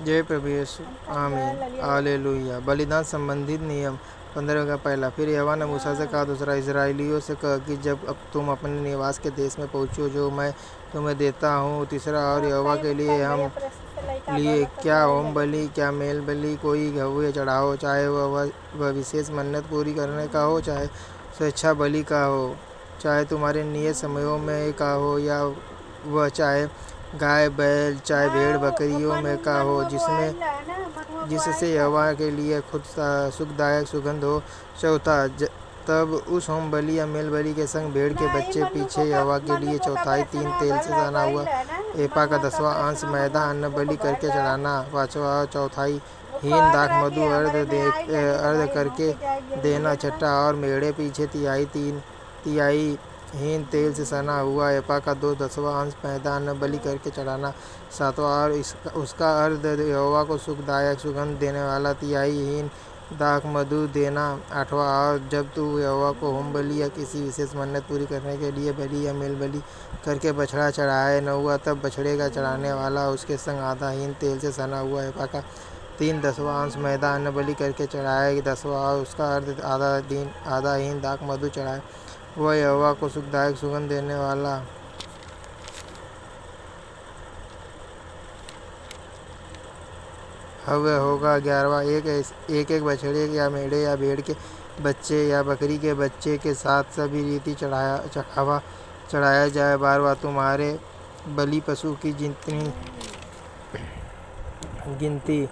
जय प्रभु यीशु आमीन हालेलुया। बलिदान संबंधित नियम 15 का पहला। फिर यहोवा ने मूसा से कहा, दूसरा इस्राएलियों से कह कि जब अब तुम अपने निवास के देश में पहुँचो जो मैं तुम्हें देता हूँ। तीसरा, और यहोवा के लिए क्या होम बलि क्या मेल बलि कोई हव्य चढ़ाओ, चाहे वह विशेष मन्नत पूरी करने का हो, चाहे स्वेच्छा बलि का हो, चाहे तुम्हारे नियत समयों में का हो, या वह चाहे गाय बैल चाहे भेड़ बकरियों में का हो, जिससे यहोवा के लिए खुद सुखदायक सुगंध हो। चौथा, तब उस होम बलि या मेल बलि के संग भेड़ के बच्चे पीछे यहोवा के लिए चौथाई 3 तेल से सना हुआ एपा का 10वां अंश मैदा अन्न बलि करके चढ़ाना। पाँचवा, चौथाई हीन दाख मधु अर्ध करके देना। छठा, और मेढ़े पीछे तिहाई हीन तेल से सना हुआ एपा का 10वां अंश मैदा अन्न बलि करके चढ़ाना। सातवां, और उसका अर्ध यहोवा को सुखदायक सुगंध देने वाला तिहाई हीन दाख मधु देना। आठवां, और जब तू यहोवा को होम बलि या किसी विशेष मन्नत पूरी करने के लिए बलि या मेल बलि करके बछड़ा चढ़ाए। नौवां, तब बछड़े का चढ़ाने वाला उसके संग आधा हीन तेल से सना हुआ एपा का 10वां अंश मैदा अन्न बलि करके चढ़ाए। 10वां, और उसका अर्ध आधा हीन दाख मधु चढ़ाए, वह यहोवा को सुखदायक सुगंध देने वाला हव्य होगा। 11वां, एक बछड़े या मेढ़े या भेड़ के बच्चे या बकरी के बच्चे के साथ सभी रीति चढ़ावा चढ़ाया जाए। 12वां, तुम्हारे बलि पशु की जितनी गिनती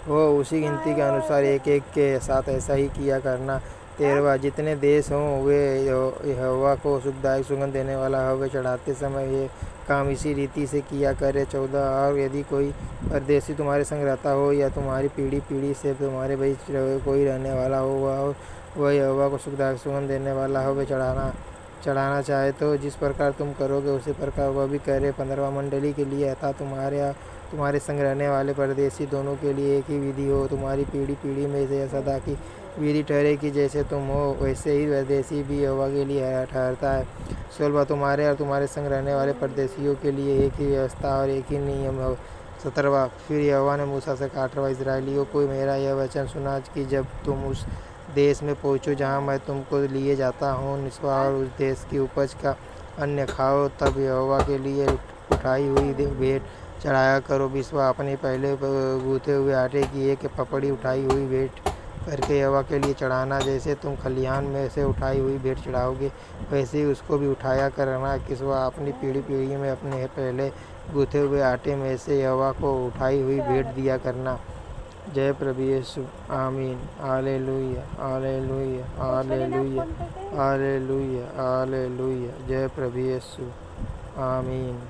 हो उसी गिनती के अनुसार एक के साथ ऐसा ही किया करना। 13वां, जितने देश हों वे यहोवा को सुखदायक सुगंध देने वाला हव्य चढ़ाते समय ये काम इसी रीति से किया करे। 14, और यदि कोई परदेशी तुम्हारे संग रहता हो या तुम्हारी पीढ़ी से तुम्हारे बीच कोई रहने वाला हो, वह यहोवा को सुखदायक सुगंध देने वाला हव्य चढ़ाना चाहे तो जिस प्रकार तुम करोगे उसी प्रकार वह भी करे। 15वां, मंडली के लिए अर्थात तुम्हारे संग रहने वाले परदेशी दोनों के लिए एक ही विधि हो। तुम्हारी पीढ़ी में से सदा की विधि ठहरे कि जैसे तुम हो वैसे ही परदेशी भी यहोवा के लिए ठहरता है। 16वां, तुम्हारे और तुम्हारे संग रहने वाले परदेशियों के लिए एक ही व्यवस्था और एक ही नियम हो। 17वां, फिर यहोवा ने मूसा से कहा, 18वां, इस्राएलियों को मेरा यह वचन सुना कि जब तुम उस देश में पहुँचो जहाँ मैं तुमको लिए जाता हूँ निस्वा और उस देश की उपज का अन्न खाओ, तब यहोवा के लिए उठाई हुई भेंट चढ़ाया करो। 20वां, अपने पहले गूँथे हुए आटे की एक पपड़ी उठाई हुई भेंट करके यहोवा के लिए चढ़ाना। जैसे तुम खलिहान में से उठाई हुई भेंट चढ़ाओगे वैसे ही उसको भी उठाया करना। 21वां, अपनी पीढ़ी में अपने पहले गूँथे हुए आटे में से यहोवा को उठाई हुई भेंट दिया करना। जय प्रभु यीशु आमीन hallelujah hallelujah hallelujah hallelujah hallelujah. जय प्रभु यीशु आमीन।